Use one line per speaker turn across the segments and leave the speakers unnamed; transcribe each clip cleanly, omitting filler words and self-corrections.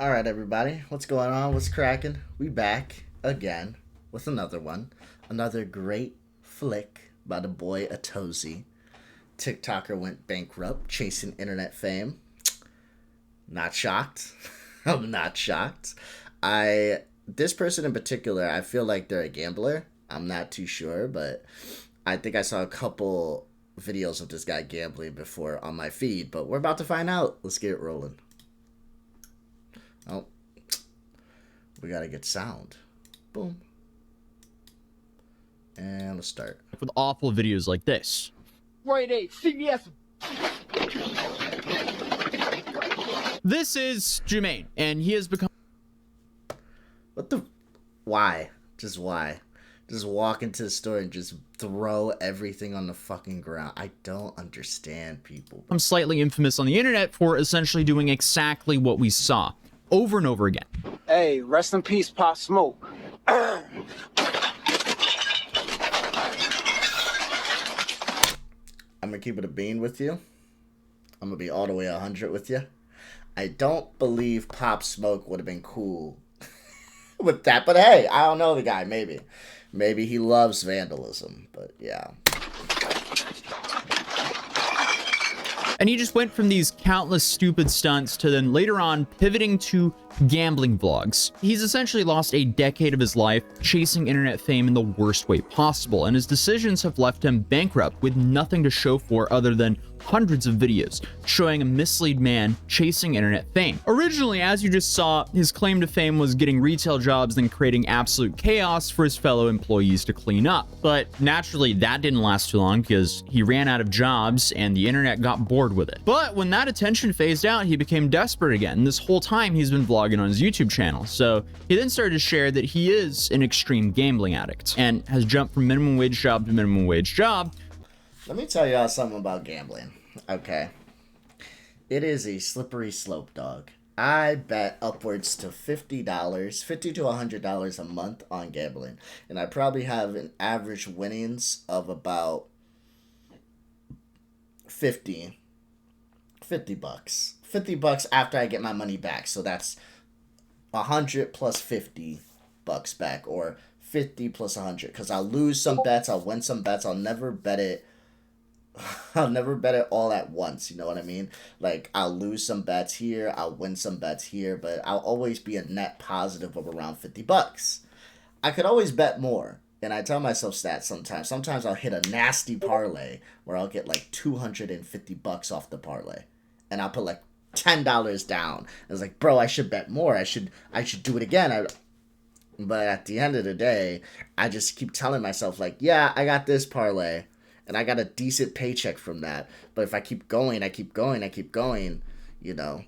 All right, everybody, what's going on? What's cracking? We back again with another one, another great flick by the boy Atozy. TikToker went bankrupt, chasing internet fame. Not shocked. I'm not shocked. This person in particular, I feel like they're a gambler. I'm not too sure, but I think I saw a couple videos of this guy gambling before on my feed, but we're about to find out. Let's get it rolling. Oh, we gotta get sound. Boom. And let's start.
With awful videos like this.
Right, CVS.
This is Jermaine, and he has become...
What the... Why? Just why? Just walk into the store and just throw everything on the fucking ground. I don't understand people.
I'm slightly infamous on the internet for essentially doing exactly what we saw over and over again.
Hey, rest in peace, Pop Smoke.
I'm gonna keep it a bean with you. I'm gonna be all the way 100 with you. I don't believe Pop Smoke would have been cool with that, but hey, I don't know the guy. Maybe he loves vandalism, but yeah.
And he just went from these countless stupid stunts to then later on pivoting to gambling vlogs. He's essentially lost a decade of his life chasing internet fame in the worst way possible, and his decisions have left him bankrupt with nothing to show for other than hundreds of videos showing a mislead man chasing internet fame. Originally, as you just saw, his claim to fame was getting retail jobs and creating absolute chaos for his fellow employees to clean up. But naturally, that didn't last too long because he ran out of jobs and the internet got bored with it. But when that attention phased out, he became desperate again. And this whole time, he's been vlogging on his YouTube channel. So he then started to share that he is an extreme gambling addict and has jumped from minimum wage job to minimum wage job.
Let me tell y'all something about gambling, okay? It is a slippery slope, dog. I bet upwards to $50, $50 to $100 a month on gambling. And I probably have an average winnings of about 50 bucks. 50 bucks after I get my money back. So that's 100 plus 50 bucks back, or 50 plus 100. Because I'll lose some bets, I'll win some bets, I'll never bet it all at once, you know what I mean? Like, I'll lose some bets here, I'll win some bets here, but I'll always be a net positive of around 50 bucks. I could always bet more, and I tell myself that sometimes. Sometimes I'll hit a nasty parlay where I'll get like 250 bucks off the parlay, and I'll put like $10 down. And it's like, bro, I should bet more. I should do it again. But at the end of the day, I just keep telling myself, like, yeah, I got this parlay, and I got a decent paycheck from that. But if I keep going, you know,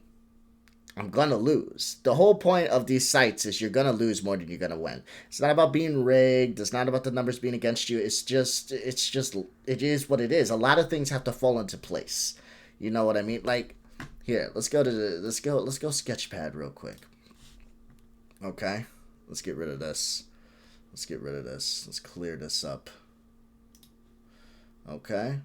I'm gonna lose. The whole point of these sites is you're gonna lose more than you're gonna win. It's not about being rigged. It's not about the numbers being against you. It is what it is. A lot of things have to fall into place. You know what I mean? Like, here, let's go Sketchpad real quick. Okay, let's get rid of this. Let's clear this up. Okay.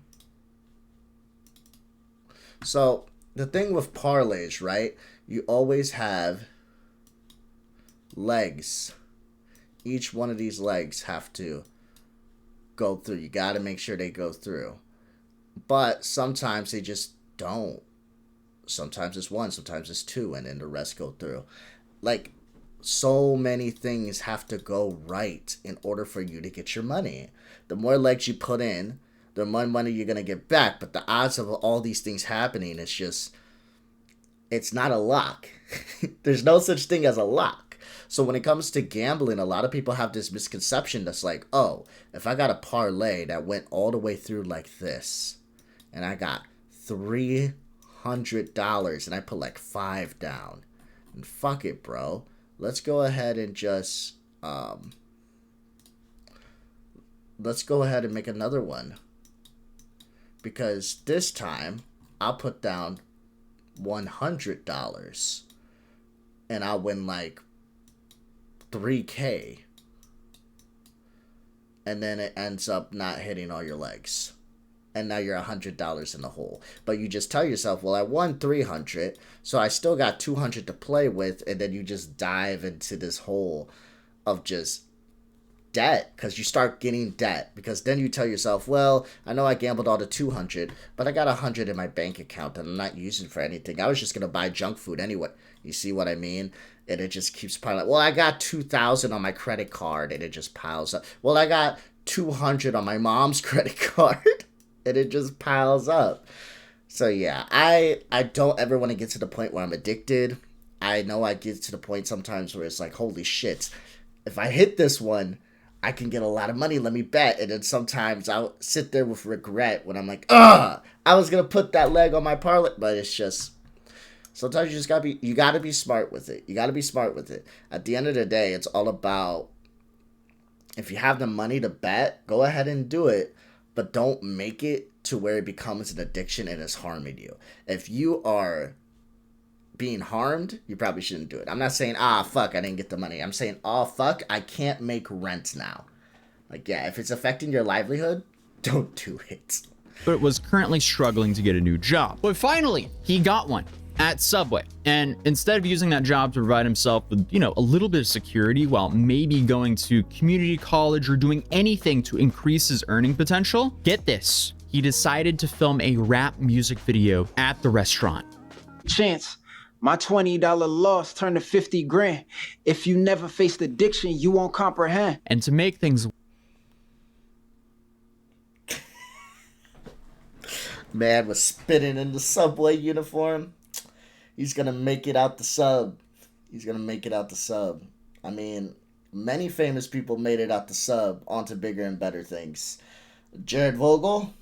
So, the thing with parlays, right? You always have legs. Each one of these legs have to go through. You got to make sure they go through. But sometimes they just don't. Sometimes it's one, sometimes it's two, and then the rest go through. Like, so many things have to go right in order for you to get your money. The more legs you put in, the more money you're going to get back. But the odds of all these things happening, it's not a lock. There's no such thing as a lock. So when it comes to gambling, a lot of people have this misconception that's like, oh, if I got a parlay that went all the way through like this, and I got $300 and I put like $5 down, and fuck it, bro. Let's go ahead and just let's go ahead and make another one, because this time I'll put down $100 and I'll win like $3K, and then it ends up not hitting all your legs. and now you're $100 in the hole. But you just tell yourself, well, I won 300, so I still got 200 to play with, and then you just dive into this hole of just debt, because you start getting debt, because then you tell yourself, well, I know I gambled all the 200, but I got 100 in my bank account that I'm not using for anything. I was just gonna buy junk food anyway. You see what I mean? And it just keeps piling up. Well, I got 2,000 on my credit card, and it just piles up. Well, I got 200 on my mom's credit card, and it just piles up. So yeah, I don't ever want to get to the point where I'm addicted. I know I get to the point sometimes where it's like, holy shit, if I hit this one, I can get a lot of money, let me bet. And then sometimes I'll sit there with regret when I'm like, ugh, I was going to put that leg on my parlay. But it's just, sometimes you just gotta be smart with it. You gotta be smart with it. At the end of the day, it's all about, if you have the money to bet, go ahead and do it. But don't make it to where it becomes an addiction and is harming you. If you are being harmed, you probably shouldn't do it. I'm not saying, fuck, I didn't get the money. I'm saying, fuck, I can't make rent now. Like, yeah, if it's affecting your livelihood, don't do it.
But was currently struggling to get a new job. But finally, he got one at Subway. And instead of using that job to provide himself with, a little bit of security while maybe going to community college or doing anything to increase his earning potential, get this, he decided to film a rap music video at the restaurant.
Chance, my $20 loss turned to 50 grand. If you never faced addiction, you won't comprehend.
And to make things,
man was spitting in the Subway uniform. He's gonna make it out the sub. He's gonna make it out the sub. I mean, many famous people made it out the sub onto bigger and better things. Jared Vogel,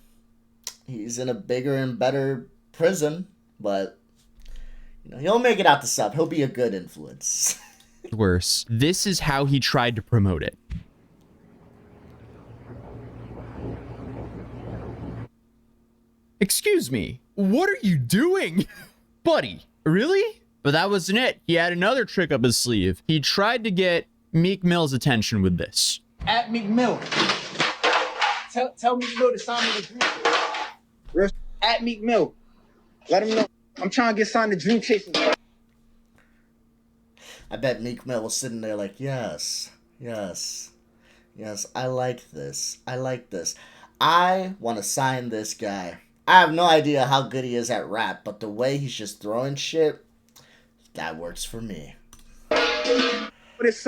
he's in a bigger and better prison, but he'll make it out the sub. He'll be a good influence.
worse, this is how he tried to promote it. Excuse me, what are you doing? Buddy, really? But that wasn't it. He had another trick up his sleeve. He tried to get Meek Mill's attention with this.
At Meek Mill. Tell Meek Mill to sign me the dream. At Meek Mill. Let him know. I'm trying to get signed to Dream Chasers.
I bet Meek Mill was sitting there like, yes, I like this. I want to sign this guy. I have no idea how good he is at rap, but the way he's just throwing shit, that works for me.
All of this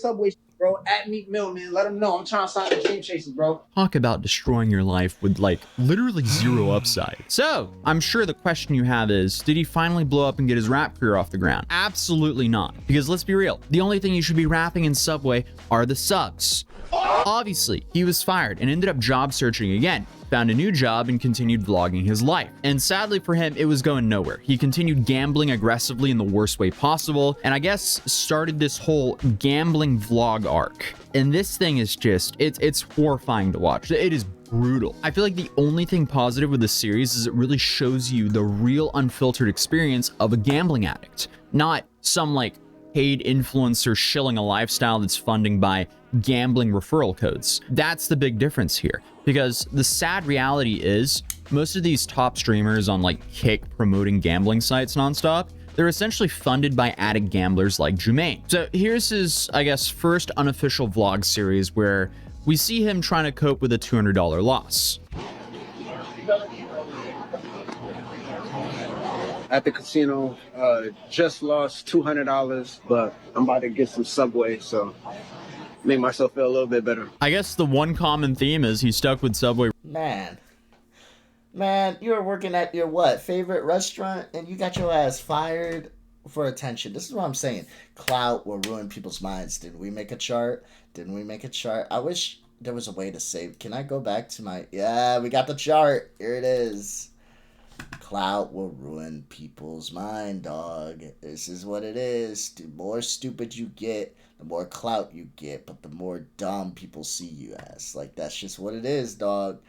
Subway, bro. At Meek Mill, man. Let him know. I'm trying to sign the Dream Chasers, bro.
Talk about destroying your life with literally zero upside. So I'm sure the question you have is, did he finally blow up and get his rap career off the ground? Absolutely not. Because let's be real, the only thing you should be rapping in Subway are the subs. Obviously, he was fired and ended up job searching again, found a new job and continued vlogging his life. And sadly for him, it was going nowhere. He continued gambling aggressively in the worst way possible, and I guess started this whole gambling vlog arc. And this thing is just, it's horrifying to watch. It is brutal. I feel like the only thing positive with this series is it really shows you the real unfiltered experience of a gambling addict, not some paid influencer shilling a lifestyle that's funding by gambling referral codes. That's the big difference here, because the sad reality is most of these top streamers on Kick promoting gambling sites nonstop, they're essentially funded by addict gamblers like Jumaine. So here's his, I guess, first unofficial vlog series where we see him trying to cope with a $200 loss.
At the casino, just lost $200, but I'm about to get some Subway, so make myself feel a little bit better.
I guess the one common theme is he's stuck with Subway.
Man, you were working at your favorite restaurant, and you got your ass fired for attention. This is what I'm saying. Clout will ruin people's minds. Did we make a chart? I wish there was a way to save. Can I go back to my... Yeah, we got the chart. Here it is. Clout will ruin people's mind, dog. This is what it is. The more stupid you get, the more clout you get, but the more dumb people see you as. That's just what it is, dog.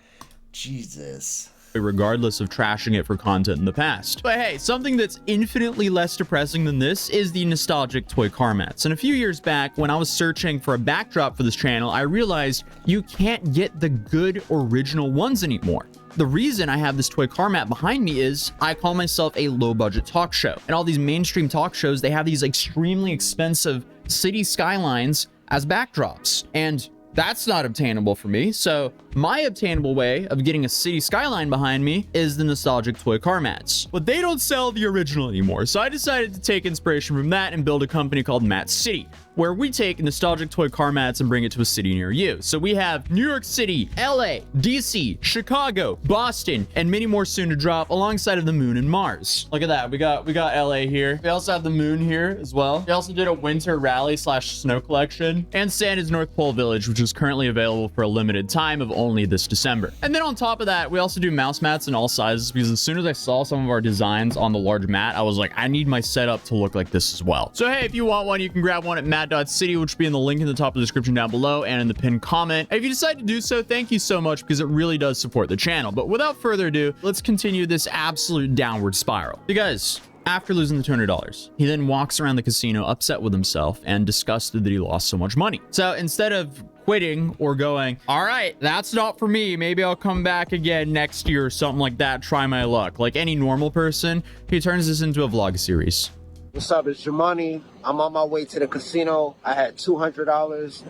Jesus.
regardless of trashing it for content in the past. But hey, something that's infinitely less depressing than this is the nostalgic toy car mats. And a few years back, when I was searching for a backdrop for this channel, I realized you can't get the good original ones anymore. The reason I have this toy car mat behind me is I call myself a low budget talk show. And all these mainstream talk shows, they have these extremely expensive city skylines as backdrops. And that's not obtainable for me. So my obtainable way of getting a city skyline behind me is the nostalgic toy car mats. But they don't sell the original anymore. So I decided to take inspiration from that and build a company called Mat City, where we take nostalgic toy car mats and bring it to a city near you. So we have New York City, LA, DC, Chicago, Boston, and many more soon to drop alongside of the moon and Mars. Look at that. We got LA here. We also have the moon here as well. We also did a winter rally / snow collection and Santa's North Pole Village, which is currently available for a limited time of only this December. And then on top of that, we also do mouse mats in all sizes, because as soon as I saw some of our designs on the large mat, I was like, I need my setup to look like this as well. So hey, if you want one, you can grab one at mat.city, which will be in the link in the top of the description down below and in the pinned comment. And if you decide to do so, thank you so much, because it really does support the channel. But without further ado, let's continue this absolute downward spiral. Because after losing the $200, he then walks around the casino upset with himself and disgusted that he lost so much money. So instead of quitting or going, all right, that's not for me, maybe I'll come back again next year or something like that, try my luck, like any normal person, he turns this into a vlog series.
What's up, it's Jamani. I'm on my way to the casino. I had $200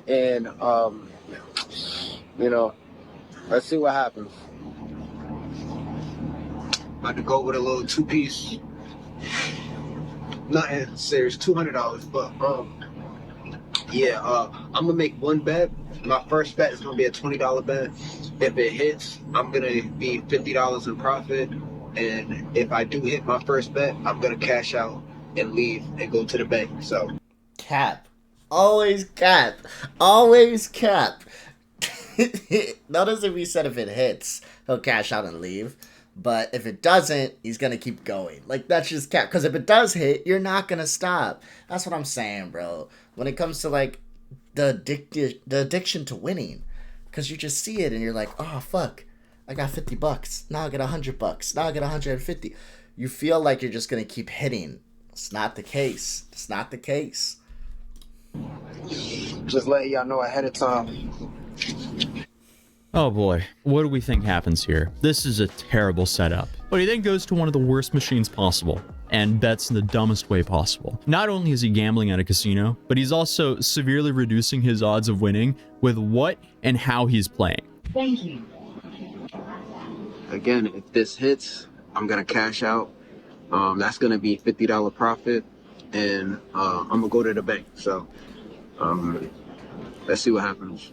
and, you know, let's see what happens. About to go with a little two-piece. Nothing serious, $200, but, yeah, I'm gonna make one bet. My first bet is gonna be a $20 bet. If it hits, I'm gonna be $50 in profit. And if I do hit my first bet, I'm gonna cash out and leave and go to the bank. So
Cap. Always cap. Always cap. Notice if he said if it hits, he'll cash out and leave. But if it doesn't, he's going to keep going. Like, that's just cap. Because if it does hit, you're not going to stop. That's what I'm saying, bro. When it comes to, like, the addiction to winning. Because you just see it and you're like, oh, fuck. I got $50. Now I get $100. Now I get 150. You feel like you're just going to keep hitting. It's not the case. It's not the case.
just letting y'all know ahead of time.
Oh boy, what do we think happens here? This is a terrible setup. But he then goes to one of the worst machines possible and bets in the dumbest way possible. Not only is he gambling at a casino, but he's also severely reducing his odds of winning with what and how he's playing.
Thank you.
Again, if this hits, I'm gonna cash out. That's gonna be $50 profit, and I'm gonna go to the bank. So let's see what happens.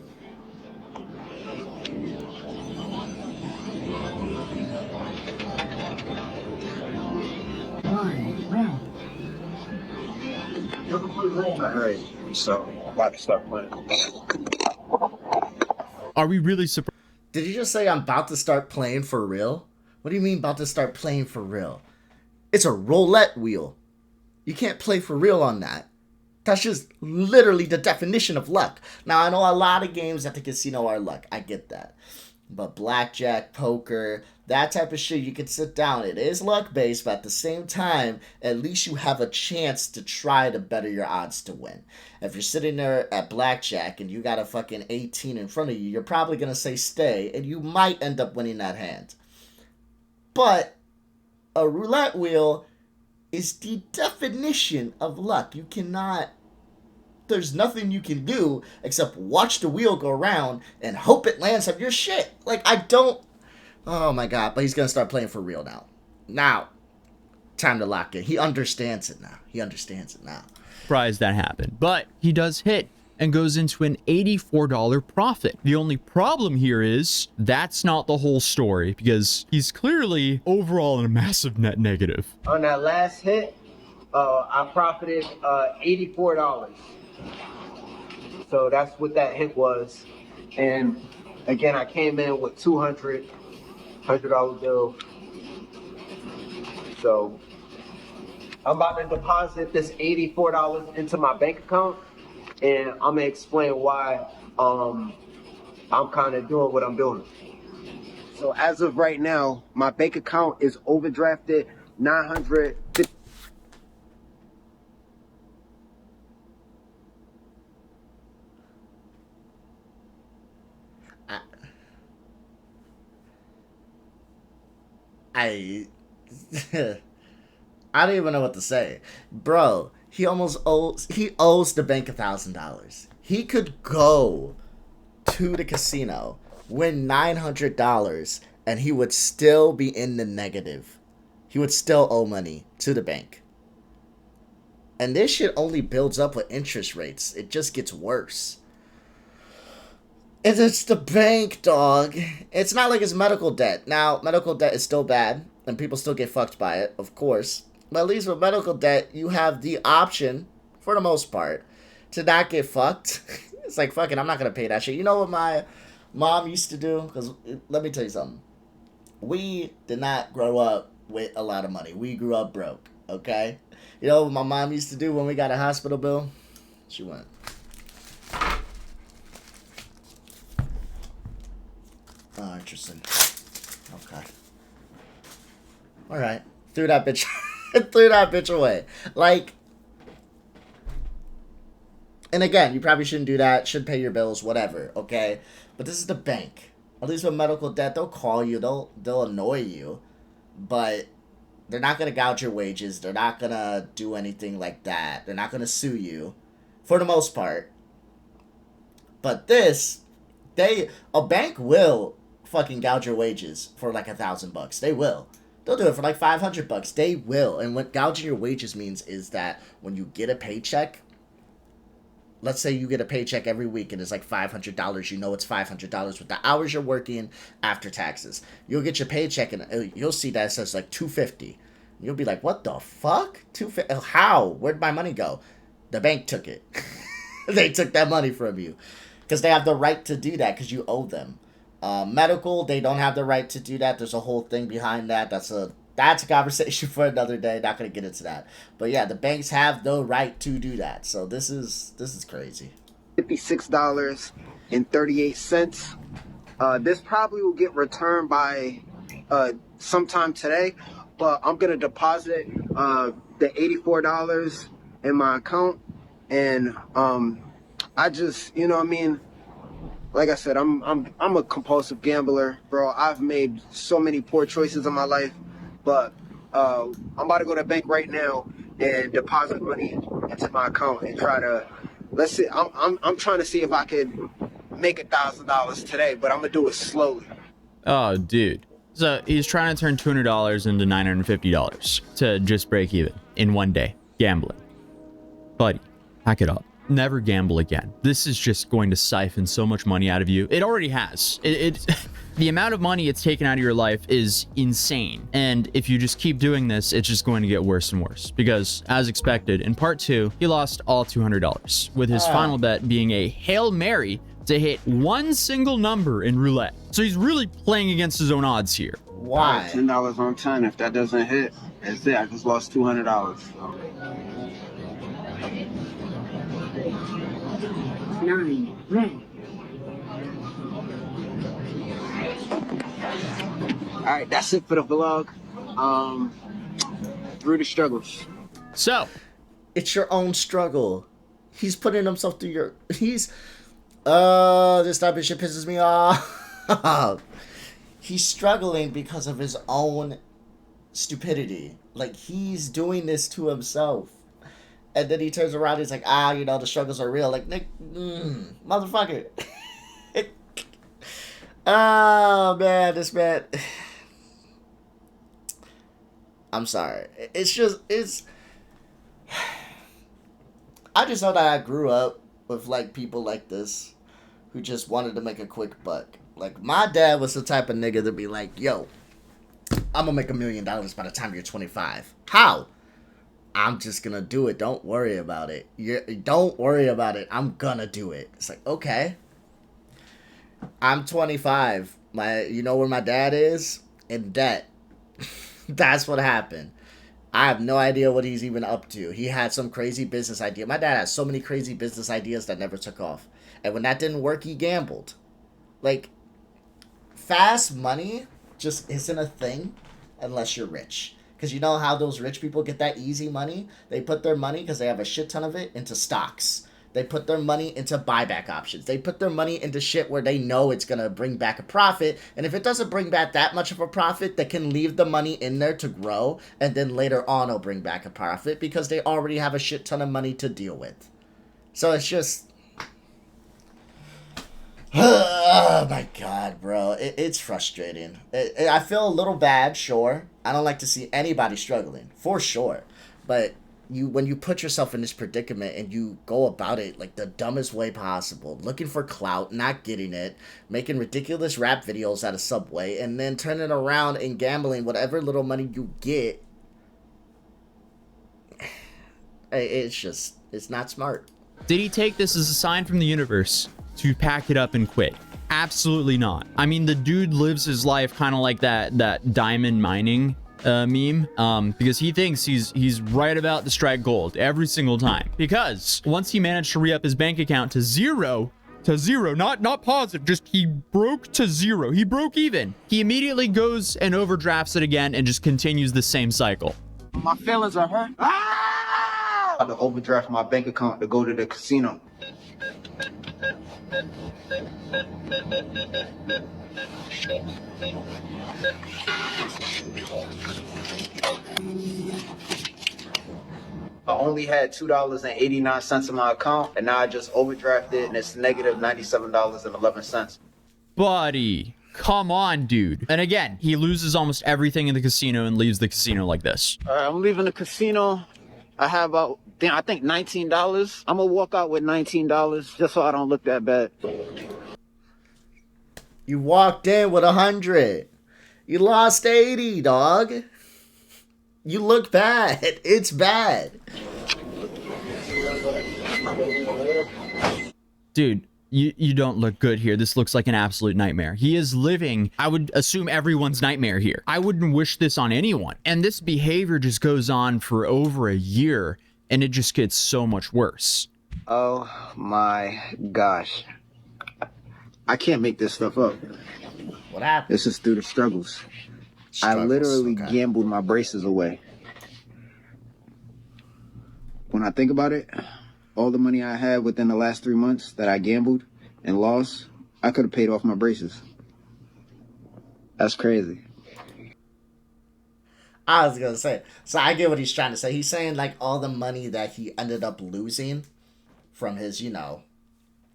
Alright, so I'm about to start playing.
Are we really surprised?
Did you just say I'm about to start playing for real? What do you mean about to start playing for real? It's a roulette wheel. You can't play for real on that. That's just literally the definition of luck. Now, I know a lot of games at the casino are luck. I get that. But blackjack, poker, that type of shit, you can sit down. It is luck-based, but at the same time, at least you have a chance to try to better your odds to win. If you're sitting there at blackjack and you got a fucking 18 in front of you, you're probably going to say stay, and you might end up winning that hand. But a roulette wheel is the definition of luck. You cannot... There's nothing you can do except watch the wheel go around and hope it lands on your shit. Like, I don't... Oh, my God. But he's going to start playing for real now. Now, time to lock in. He understands it now. He understands it now.
Surprised that happened. But he does hit and goes into an $84 profit. The only problem here is that's not the whole story, because he's clearly overall in a massive net negative.
On that last hit, I profited $84. So that's what that hit was. And again, I came in with $100 bill. So I'm about to deposit this $84 into my bank account, and I'm gonna explain why I'm kind of doing what I'm doing. So as of right now, my bank account is overdrafted 950.
I I don't even know what to say, bro. He owes the bank $1,000. He could go to the casino, win $900, and he would still be in the negative. He would still owe money to the bank. And this shit only builds up with interest rates. It just gets worse. And it's the bank, dog. It's not like it's medical debt. Now, medical debt is still bad, and people still get fucked by it, of course. But at least with medical debt, you have the option, for the most part, to not get fucked. It's like, fuck it, I'm not going to pay that shit. You know what my mom used to do? Because let me tell you something. We did not grow up with a lot of money. We grew up broke, okay? You know what my mom used to do when we got a hospital bill? She went, oh, interesting. Okay. Alright. Threw that bitch threw that bitch away. Like, and again, you probably shouldn't do that. Should pay your bills, whatever, okay? But this is the bank. At least with medical debt, they'll call you, they'll annoy you, but they're not gonna gouge your wages. They're not gonna do anything like that. They're not gonna sue you, for the most part. But this, a bank will fucking gouge your wages for like $1,000. They will. They'll do it for like $500. They will. And what gouging your wages means is that when you get a paycheck, let's say you get a paycheck every week and it's like $500. You know it's $500 with the hours you're working after taxes. You'll get your paycheck and you'll see that it says like $250. You'll be like, what the fuck? $250? How? Where'd my money go? The bank took it. They took that money from you. Because they have the right to do that because you owe them. Medical, they don't have the right to do that. There's a whole thing behind that. That's a conversation for another day. Not gonna get into that. But yeah, the banks have the right to do that. So this is crazy.
$56.38. This probably will get returned by sometime today, but I'm gonna deposit the $84 in my account, and I just, you know what I mean. Like I said, I'm a compulsive gambler, bro. I've made so many poor choices in my life, but I'm about to go to the bank right now and deposit money into my account and try to, let's see. I'm trying to see if I could make $1,000 today, but I'm gonna do it slowly.
Oh, dude. So he's trying to turn $200 into $950 to just break even in one day. Gambling. Buddy, pack it up. Never gamble again. This is just going to siphon so much money out of you. It already has. The amount of money it's taken out of your life is insane. And if you just keep doing this, it's just going to get worse and worse. Because, as expected, in part 2, he lost all $200, with his final bet being a Hail Mary to hit one single number in roulette. So he's really playing against his own odds here.
Why?
$10 on 10. If that doesn't hit, that's it. I just lost $200. So.
9 red.
All right, that's it for the vlog. Through the struggles.
So,
it's your own struggle. He's putting himself through your. This type of shit pisses me off. He's struggling because of his own stupidity. Like, he's doing this to himself. And then he turns around and he's like, the struggles are real. Like, Nick, motherfucker. Oh, man, this man. I'm sorry. I just know that I grew up with, like, people like this who just wanted to make a quick buck. Like, my dad was the type of nigga to be like, yo, I'm gonna make $1 million by the time you're 25. How? I'm just gonna do it. Don't worry about it. Don't worry about it. I'm gonna do it. It's like, okay. I'm 25. You know where my dad is? In debt. That's what happened. I have no idea what he's even up to. He had some crazy business idea. My dad has so many crazy business ideas that never took off. And when that didn't work, he gambled. Like, fast money just isn't a thing unless you're rich. Because you know how those rich people get that easy money? They put their money, because they have a shit ton of it, into stocks. They put their money into buyback options. They put their money into shit where they know it's going to bring back a profit. And if it doesn't bring back that much of a profit, they can leave the money in there to grow. And then later on, it'll bring back a profit because they already have a shit ton of money to deal with. So it's just... Oh my god, bro. It's frustrating. I feel a little bad, sure. I don't like to see anybody struggling, for sure. But when you put yourself in this predicament and you go about it like the dumbest way possible, looking for clout, not getting it, making ridiculous rap videos at a Subway, and then turning around and gambling whatever little money you get, it's not smart.
Did he take this as a sign from the universe to pack it up and quit? Absolutely not. I mean, the dude lives his life kind of like that diamond mining meme, because he thinks he's right about to strike gold every single time. Because once he managed to re-up his bank account to zero, not positive, just he broke to zero. He broke even. He immediately goes and overdrafts it again and just continues the same cycle.
My feelings are hurt.
I had to overdraft my bank account to go to the casino. I only had $2.89 in my account, and now I just overdrafted, and it's negative $97.11.
Buddy, come on, dude. And again, he loses almost everything in the casino and leaves the casino like this.
All right, I'm leaving the casino. I have about, I think $19. I'm gonna walk out with $19 just so I don't look that bad.
You walked in with 100. You lost 80, dog. You look bad. It's bad.
Dude, you don't look good here. This looks like an absolute nightmare. He is living, I would assume, everyone's nightmare here. I wouldn't wish this on anyone. And this behavior just goes on for over a year, and it just gets so much worse.
Oh my gosh. I can't make this stuff up.
What happened?
This is through the struggles. I literally gambled my braces away. When I think about it, all the money I had within the last 3 months that I gambled and lost, I could have paid off my braces. That's crazy.
I was gonna say, so I get what he's trying to say. He's saying like all the money that he ended up losing from his,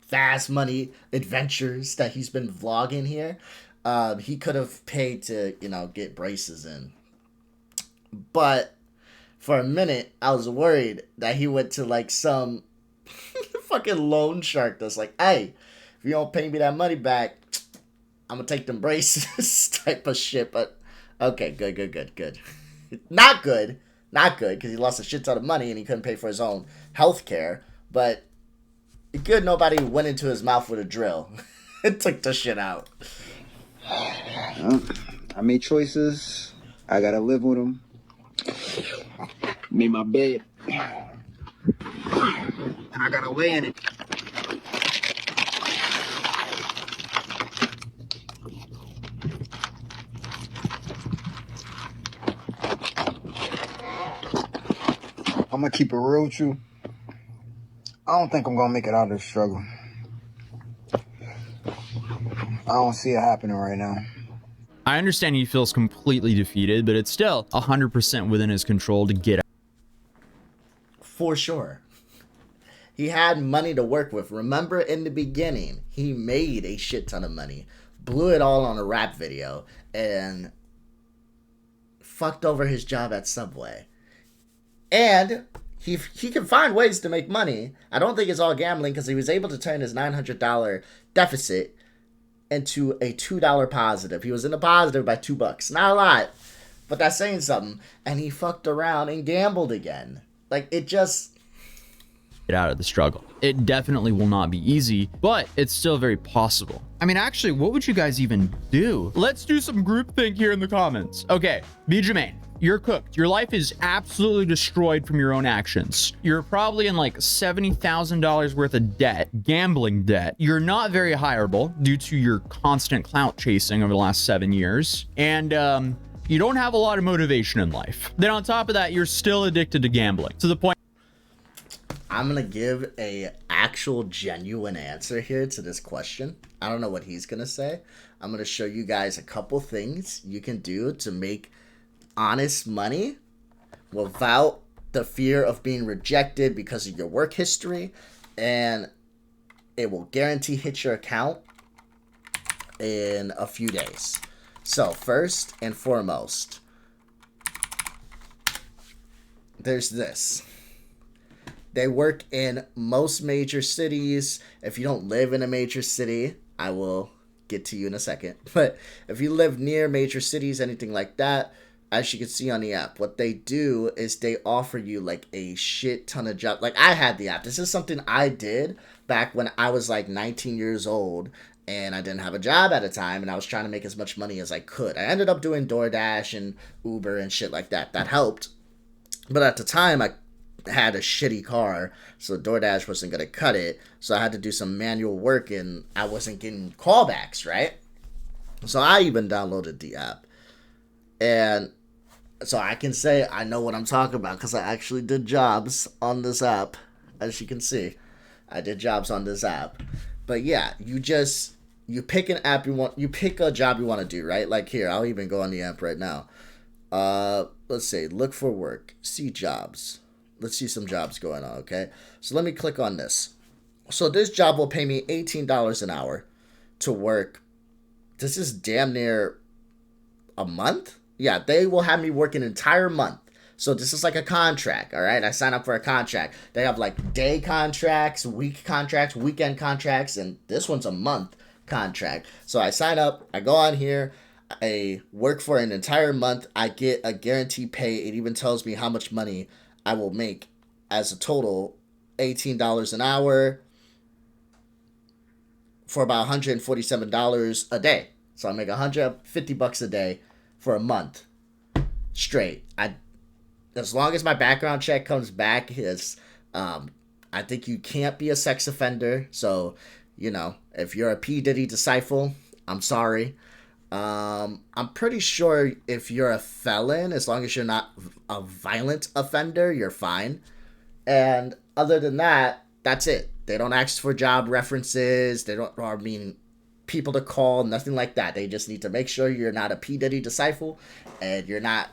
fast money adventures that he's been vlogging here, he could have paid to, get braces in. But for a minute, I was worried that he went to like some fucking loan shark that's like, hey, if you don't pay me that money back, I'm gonna take them braces type of shit. But okay, good. Not good, because he lost a shit ton of money and he couldn't pay for his own health care. But good nobody went into his mouth with a drill and took the shit out.
I made choices. I gotta live with them. Made my bed. And I gotta lay in it. I'm gonna keep it real with you. I don't think I'm gonna make it out of this struggle. I don't see it happening right now.
I understand he feels completely defeated, but it's still 100% within his control to get out.
For sure. He had money to work with. Remember in the beginning, he made a shit ton of money, blew it all on a rap video, and fucked over his job at Subway. And he can find ways to make money. I don't think it's all gambling, because he was able to turn his $900 deficit into a $2 positive. He was in the positive by $2. Not a lot, but that's saying something. And he fucked around and gambled again. Like, it just...
Get out of the struggle. It definitely will not be easy, but it's still very possible. I mean, actually, what would you guys even do? Let's do some groupthink here in the comments. Okay, B. Jermaine, You're cooked. Your life is absolutely destroyed from your own actions. You're probably in like $70,000 worth of debt, gambling debt. You're not very hireable due to your constant clout chasing over the last 7 years. And you don't have a lot of motivation in life. Then on top of that, you're still addicted to gambling to the point.
I'm gonna give a actual genuine answer here to this question. I don't know what he's gonna say. I'm gonna show you guys a couple things you can do to make honest money without the fear of being rejected because of your work history, and it will guarantee hit your account in a few days. So first and foremost, there's this. They work in most major cities. If you don't live in a major city, I will get to you in a second. But if you live near major cities, anything like that, as you can see on the app, what they do is they offer you like a shit ton of jobs. Like I had the app. This is something I did back when I was like 19 years old and I didn't have a job at a time and I was trying to make as much money as I could. I ended up doing DoorDash and Uber and shit like that. That helped. But at the time, I had a shitty car, so DoorDash wasn't going to cut it. So I had to do some manual work and I wasn't getting callbacks, right? So I even downloaded the app. And so I can say I know what I'm talking about because I actually did jobs on this app. As you can see, I did jobs on this app. But yeah, you pick an app you pick a job you want to do, right? Like here, I'll even go on the app right now. Let's say look for work, see jobs. Let's see some jobs going on, okay? So let me click on this. So this job will pay me $18 an hour to work. This is damn near a month? Yeah, they will have me work an entire month. So this is like a contract, all right? I sign up for a contract. They have like day contracts, week contracts, weekend contracts, and this one's a month contract. So I sign up, I go on here, I work for an entire month, I get a guaranteed pay. It even tells me how much money I will make as a total, $18 an hour for about $147 a day. So I make $150 a day for a month straight. As long as my background check comes back, I think you can't be a sex offender. So, you know, if you're a P. Diddy disciple, I'm sorry. I'm pretty sure if you're a felon, as long as you're not a violent offender, you're fine. And other than that, that's it. They don't ask for job references. They don't, I mean, people to call, nothing like that. They just need to make sure you're not a P. Diddy disciple and you're not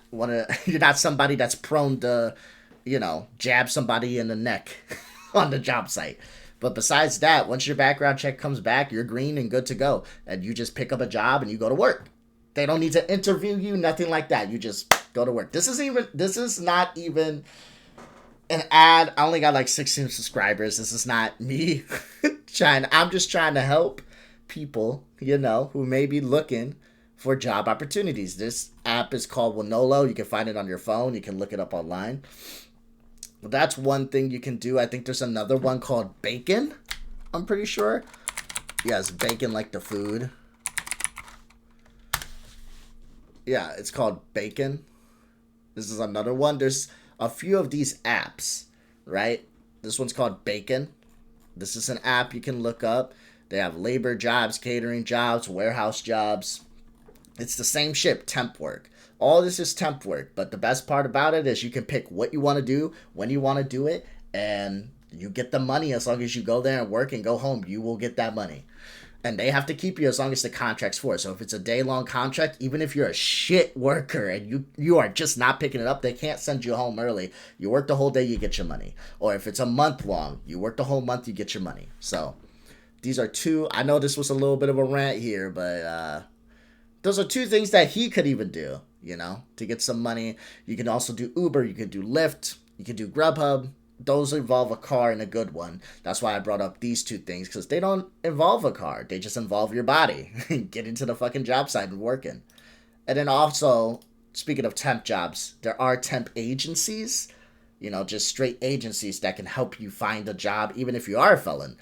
you're not somebody that's prone to, you know, jab somebody in the neck on the job site. But besides that, once your background check comes back, you're green and good to go. And you just pick up a job and you go to work. They don't need to interview you, nothing like that. You just go to work. This is not even an ad. I only got like 16 subscribers. This is not me I'm just trying to help people, you know, who may be looking for job opportunities. This app is called Winolo. You can find it on your phone. You can look it up online. That's one thing you can do. I think there's another one called Bacon. I'm pretty sure. Yes, bacon like the food. Yeah, it's called Bacon. This is another one. There's a few of these apps, right? This one's called Bacon. This is an app you can look up. They have labor jobs, catering jobs, warehouse jobs. It's the same shit, temp work. All this is temp work, but the best part about it is you can pick what you want to do, when you want to do it, and you get the money as long as you go there and work and go home. You will get that money. And they have to keep you as long as the contract's for. So if it's a day-long contract, even if you're a shit worker and you are just not picking it up, they can't send you home early. You work the whole day, you get your money. Or if it's a month long, you work the whole month, you get your money. So these are two. I know this was a little bit of a rant here, but those are two things that he could even do, you know, to get some money. You can also do Uber. You can do Lyft. You can do Grubhub. Those involve a car and a good one. That's why I brought up these two things, because they don't involve a car. They just involve your body. Getting to the fucking job site and working. And then also, speaking of temp jobs, there are temp agencies, you know, just straight agencies that can help you find a job, even if you are a felon.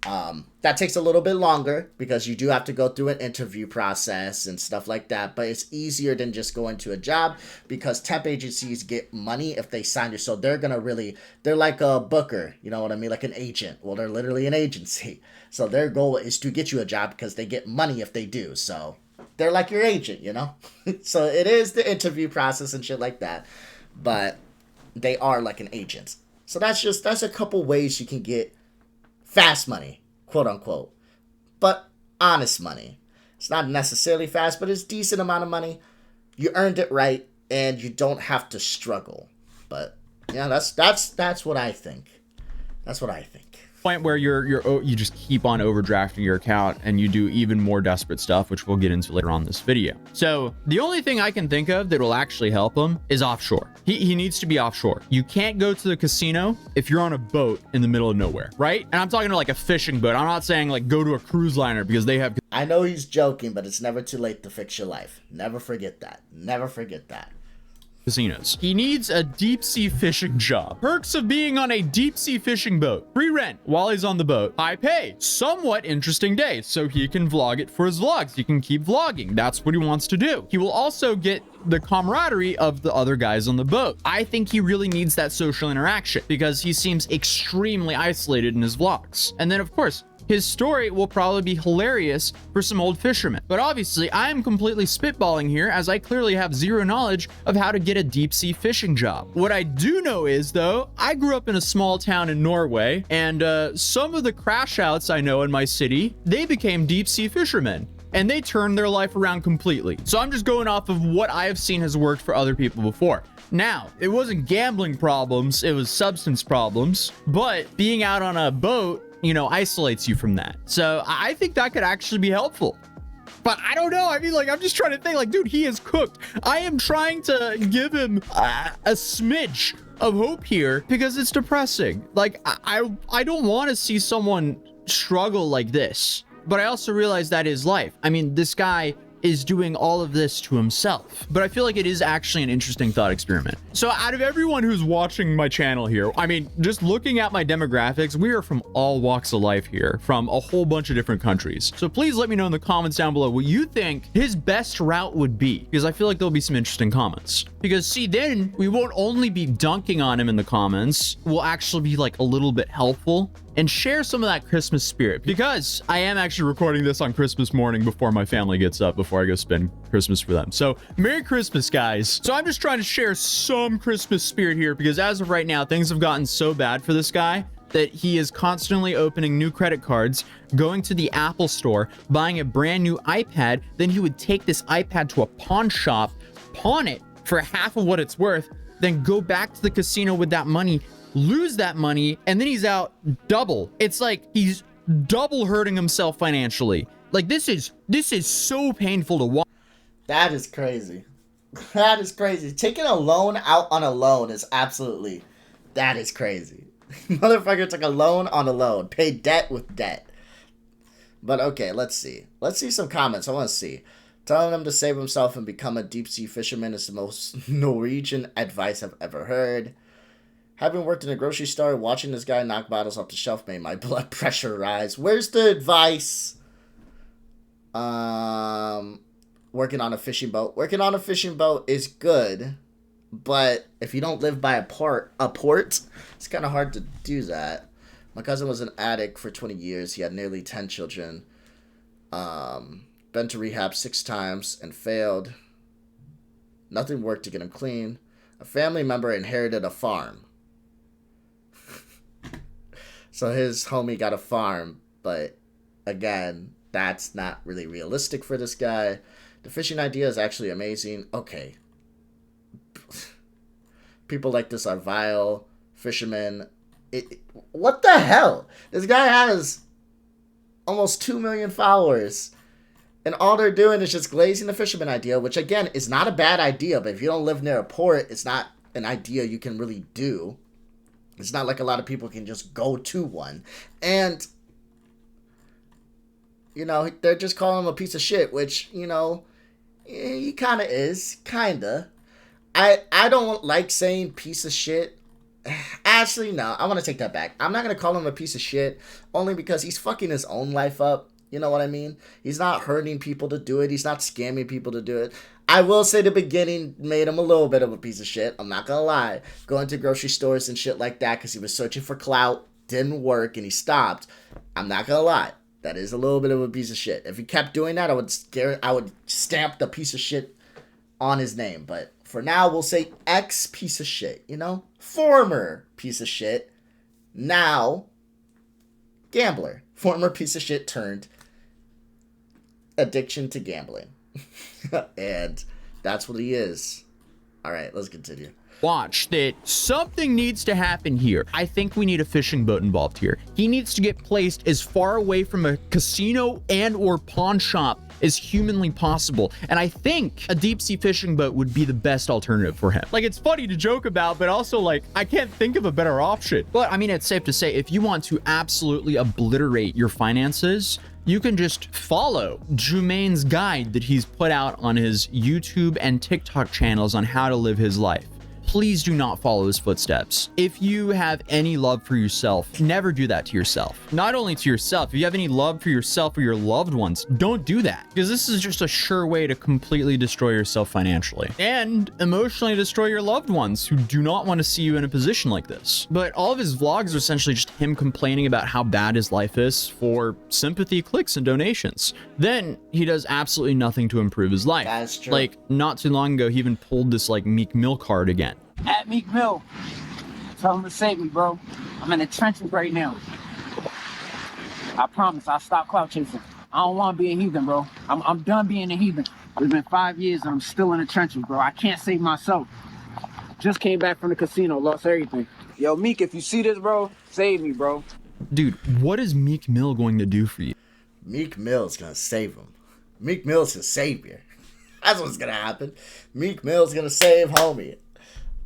That takes a little bit longer because you do have to go through an interview process and stuff like that. But it's easier than just going to a job because temp agencies get money if they sign you. So they're they're like a booker, you know what I mean? Like an agent. Well, they're literally an agency. So their goal is to get you a job because they get money if they do. So they're like your agent, you know? So it is the interview process and shit like that. But they are like an agent. So that's a couple ways you can get fast money, quote unquote, but honest money. It's not necessarily fast, but it's a decent amount of money. You earned it right, and you don't have to struggle. But yeah, that's what I think. That's what I think.
Point where you just keep on overdrafting your account and you do even more desperate stuff, which we'll get into later on in this video. So the only thing I can think of that will actually help him is offshore. He needs to be offshore. You can't go to the casino if you're on a boat in the middle of nowhere, right? And I'm talking to like a fishing boat. I'm not saying like go to a cruise liner because they have.
I know he's joking, but it's never too late to fix your life. Never forget that. Never forget that.
Casinos. He needs a deep sea fishing job. Perks of being on a deep sea fishing boat. Free rent while he's on the boat. High pay. Somewhat interesting day, so he can vlog it for his vlogs. He can keep vlogging. That's what he wants to do. He will also get the camaraderie of the other guys on the boat. I think he really needs that social interaction because he seems extremely isolated in his vlogs. And then of course, his story will probably be hilarious for some old fishermen. But obviously, I am completely spitballing here as I clearly have zero knowledge of how to get a deep sea fishing job. What I do know is, though, I grew up in a small town in Norway, and some of the crash outs I know in my city, they became deep sea fishermen. And they turned their life around completely. So I'm just going off of what I have seen has worked for other people before. Now, it wasn't gambling problems, it was substance problems, but being out on a boat, you know, isolates you from that. So I think that could actually be helpful. But I don't know. I mean, like, I'm just trying to think, like, dude, he is cooked. I am trying to give him a smidge of hope here because it's depressing. Like, I don't want to see someone struggle like this. But I also realize that is life. I mean, this guy is doing all of this to himself. But I feel like it is actually an interesting thought experiment. So out of everyone who's watching my channel here, I mean, just looking at my demographics, we are from all walks of life here, from a whole bunch of different countries. So please let me know in the comments down below what you think his best route would be, because I feel like there'll be some interesting comments. Because see, then we won't only be dunking on him in the comments, we'll actually be like a little bit helpful and share some of that Christmas spirit, because I am actually recording this on Christmas morning before my family gets up, before I go spend Christmas for them. So Merry Christmas, guys. So I'm just trying to share some Christmas spirit here, because as of right now, things have gotten so bad for this guy that he is constantly opening new credit cards, going to the Apple store, buying a brand new iPad. Then he would take this iPad to a pawn shop, pawn it for half of what it's worth, then go back to the casino with that money, lose that money, and then he's out double. It's like he's double hurting himself financially. Like, this is so painful to watch.
That is crazy. That is crazy. Taking a loan out on a loan is absolutely, that is crazy. Motherfucker took a loan on a loan, paid debt with debt. But okay, let's see. Let's see some comments. I want to see. Telling him to save himself and become a deep sea fisherman is the most Norwegian advice I've ever heard. Having worked in a grocery store, watching this guy knock bottles off the shelf made my blood pressure rise. Where's the advice? Working on a fishing boat. Working on a fishing boat is good, but if you don't live by a port, it's kind of hard to do that. My cousin was an addict for 20 years. He had nearly 10 children. Been to rehab 6 times and failed. Nothing worked to get him clean. A family member inherited a farm. So his homie got a farm, but again, that's not really realistic for this guy. The fishing idea is actually amazing. Okay. People like this are vile. Fishermen. What the hell? This guy has almost 2 million followers. And all they're doing is just glazing the fisherman idea, which again is not a bad idea, but if you don't live near a port, it's not an idea you can really do. It's not like a lot of people can just go to one. And, you know, they're just calling him a piece of shit, which, you know, he kind of is. Kind of. I don't like saying piece of shit. Actually, no, I want to take that back. I'm not going to call him a piece of shit only because he's fucking his own life up. You know what I mean? He's not hurting people to do it. He's not scamming people to do it. I will say the beginning made him a little bit of a piece of shit. I'm not going to lie. Going to grocery stores and shit like that because he was searching for clout. Didn't work and he stopped. I'm not going to lie. That is a little bit of a piece of shit. If he kept doing that, I would stamp the piece of shit on his name. But for now, we'll say ex piece of shit, you know? Former piece of shit. Now, gambler. Former piece of shit turned addiction to gambling. And that's what he is. All right, let's continue.
Watch that something needs to happen here. I think we need a fishing boat involved here. He needs to get placed as far away from a casino and or pawn shop as humanly possible. And I think a deep sea fishing boat would be the best alternative for him. Like, it's funny to joke about, but also like, I can't think of a better option. But I mean, it's safe to say if you want to absolutely obliterate your finances, you can just follow Jermaine's guide that he's put out on his YouTube and TikTok channels on how to live his life. Please do not follow his footsteps. If you have any love for yourself, never do that to yourself. Not only to yourself, if you have any love for yourself or your loved ones, don't do that. Because this is just a sure way to completely destroy yourself financially and emotionally destroy your loved ones who do not want to see you in a position like this. But all of his vlogs are essentially just him complaining about how bad his life is for sympathy, clicks, and donations. Then he does absolutely nothing to improve his life.
That's true.
Like, not too long ago, he even pulled this like Meek Mill card again.
At Meek Mill. Tell him to save me, bro. I'm in the trenches right now. I promise I'll stop clout chasing. I don't want to be a heathen, bro. I'm done being a heathen. It's been 5 years and I'm still in the trenches, bro. I can't save myself. Just came back from the casino, lost everything. Yo, Meek, if you see this, bro, save me, bro.
Dude, what is Meek Mill going to do for you?
Meek Mill's gonna save him. Meek Mill's his savior. That's what's gonna happen. Meek Mill's gonna save homie.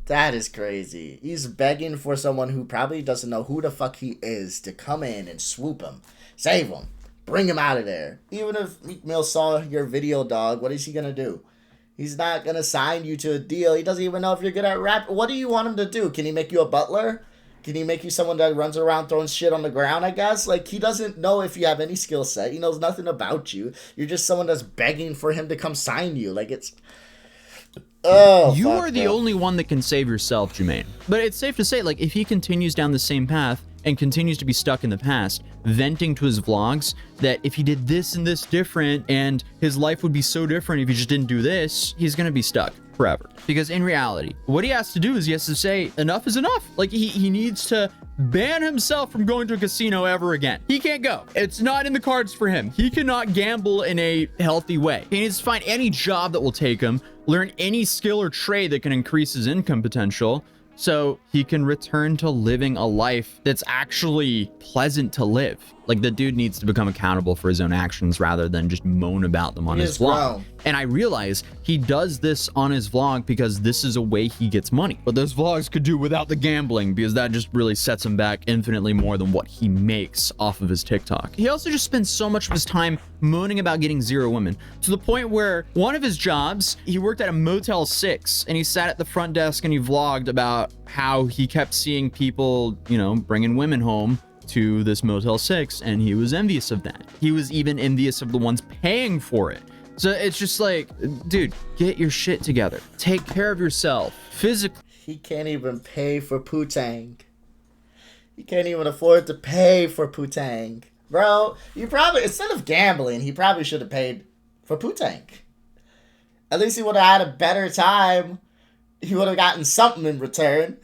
That is crazy. He's begging for someone who probably doesn't know who the fuck he is to come in and swoop him. Save him. Bring him out of there. Even if Meek Mill saw your video, dog, what is he gonna do? He's not gonna sign you to a deal. He doesn't even know if you're good at rap. What do you want him to do? Can he make you a butler? Can he make you someone that runs around throwing shit on the ground, I guess? Like, he doesn't know if you have any skill set. He knows nothing about you. You're just someone that's begging for him to come sign you. Like, it's... Oh,
you are the only one that can save yourself, Jermaine. But it's safe to say, like, if he continues down the same path and continues to be stuck in the past, venting to his vlogs that if he did this and this different and his life would be so different if he just didn't do this, he's gonna be stuck forever. Because in reality, what he has to do is he has to say enough is enough. Like, he needs to ban himself from going to a casino ever again. He can't go. It's not in the cards for him. He cannot gamble in a healthy way. He needs to find any job that will take him, learn any skill or trade that can increase his income potential, so he can return to living a life that's actually pleasant to live. Like, the dude needs to become accountable for his own actions rather than just moan about them on his vlog. And I realize he does this on his vlog because this is a way he gets money. But those vlogs could do without the gambling because that just really sets him back infinitely more than what he makes off of his TikTok. He also just spends so much of his time moaning about getting 0 women to the point where one of his jobs, he worked at a Motel 6 and he sat at the front desk and he vlogged about how he kept seeing people, you know, bringing women home to this Motel 6 and he was envious of that. He was even envious of the ones paying for it. So it's just like, dude, get your shit together. Take care of yourself physically.
He can't even pay for Putang. He can't even afford to pay for Putang. Bro, you probably, instead of gambling, he probably should have paid for Putang. At least he would have had a better time. He would have gotten something in return.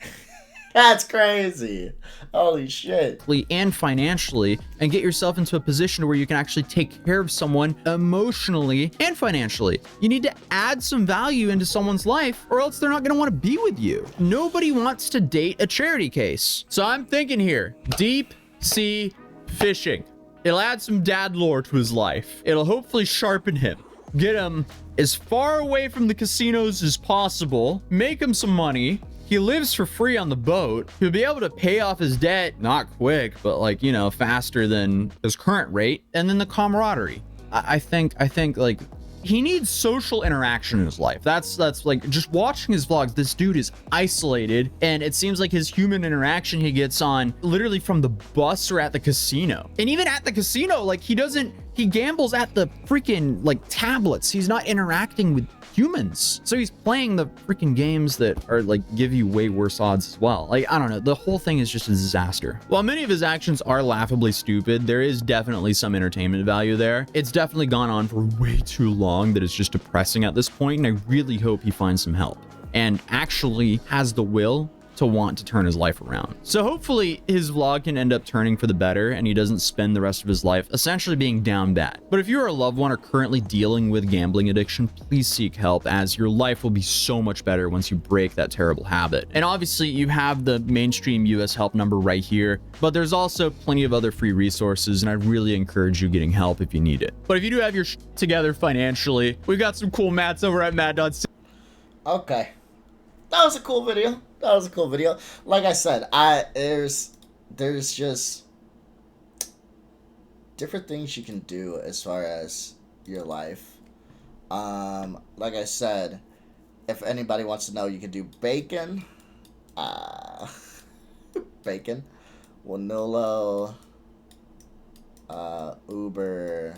That's crazy. Holy shit.
And financially, and get yourself into a position where you can actually take care of someone emotionally and financially. You need to add some value into someone's life or else they're not going to want to be with you. Nobody wants to date a charity case. So I'm thinking here, deep sea fishing. It'll add some dad lore to his life. It'll hopefully sharpen him. Get him as far away from the casinos as possible. Make him some money. He lives for free on the boat. He'll be able to pay off his debt, not quick, but like, you know, faster than his current rate. And then the camaraderie. I think like he needs social interaction in his life. That's like, just watching his vlogs, this dude is isolated, and it seems like his human interaction he gets on literally from the bus or at the casino. And even at the casino, like, he gambles at the freaking like tablets. He's not interacting with humans. So he's playing the freaking games that are like give you way worse odds as well. Like, I don't know, the whole thing is just a disaster. While many of his actions are laughably stupid, there is definitely some entertainment value there. It's definitely gone on for way too long that it's just depressing at this point, and I really hope he finds some help and actually has the will to want to turn his life around. So hopefully his vlog can end up turning for the better and he doesn't spend the rest of his life essentially being down bad. But if you're a loved one or currently dealing with gambling addiction, please seek help, as your life will be so much better once you break that terrible habit. And obviously you have the mainstream US help number right here, but there's also plenty of other free resources, and I really encourage you getting help if you need it. But if you do have your shit together financially, we've got some cool mats over at Mad.
Okay. That was a cool video. That was a cool video. Like I said, there's just different things you can do as far as your life. Like I said, if anybody wants to know, you can do bacon, bacon, Wanolo, Uber,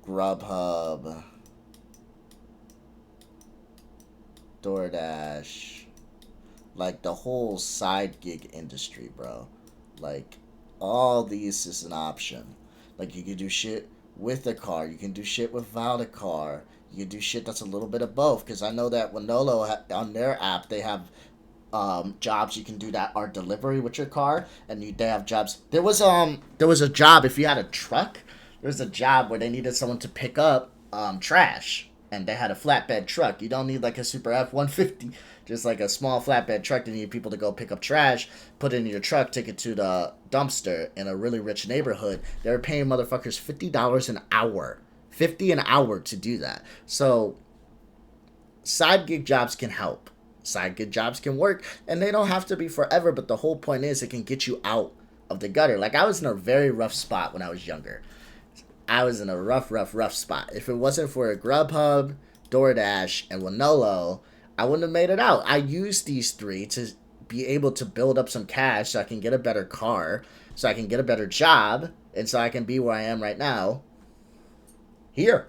Grubhub, DoorDash, like the whole side gig industry, bro. Like, all these is an option. Like, you can do shit with a car, you can do shit without a car, you can do shit that's a little bit of both. Because I know that Wanolo, on their app, they have jobs you can do that are delivery with your car, and they have jobs. There was a job, if you had a truck, there was a job where they needed someone to pick up trash. And they had a flatbed truck. You don't need like a super F-150, just like a small flatbed truck. They need people to go pick up trash, put it in your truck, take it to the dumpster in a really rich neighborhood. They were paying motherfuckers $50 an hour. $50 an hour to do that. So side gig jobs can help. Side gig jobs can work, and they don't have to be forever, but the whole point is it can get you out of the gutter. Like, I was in a very rough spot when I was younger. I was in a rough spot. If it wasn't for a Grubhub, DoorDash, and Wanolo, I wouldn't have made it out. I used these three to be able to build up some cash so I can get a better car, so I can get a better job, and so I can be where I am right now, here,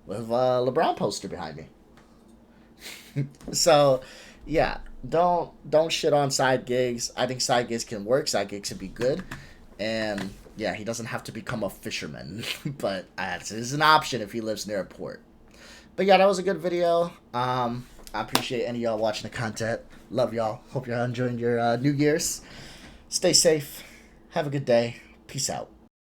with a LeBron poster behind me. So, yeah, don't shit on side gigs. I think side gigs can work. Side gigs can be good. And yeah, he doesn't have to become a fisherman, but it's an option if he lives near a port. But yeah, that was a good video. I appreciate any of y'all watching the content. Love y'all. Hope y'all enjoying your New Year's. Stay safe. Have a good day. Peace out.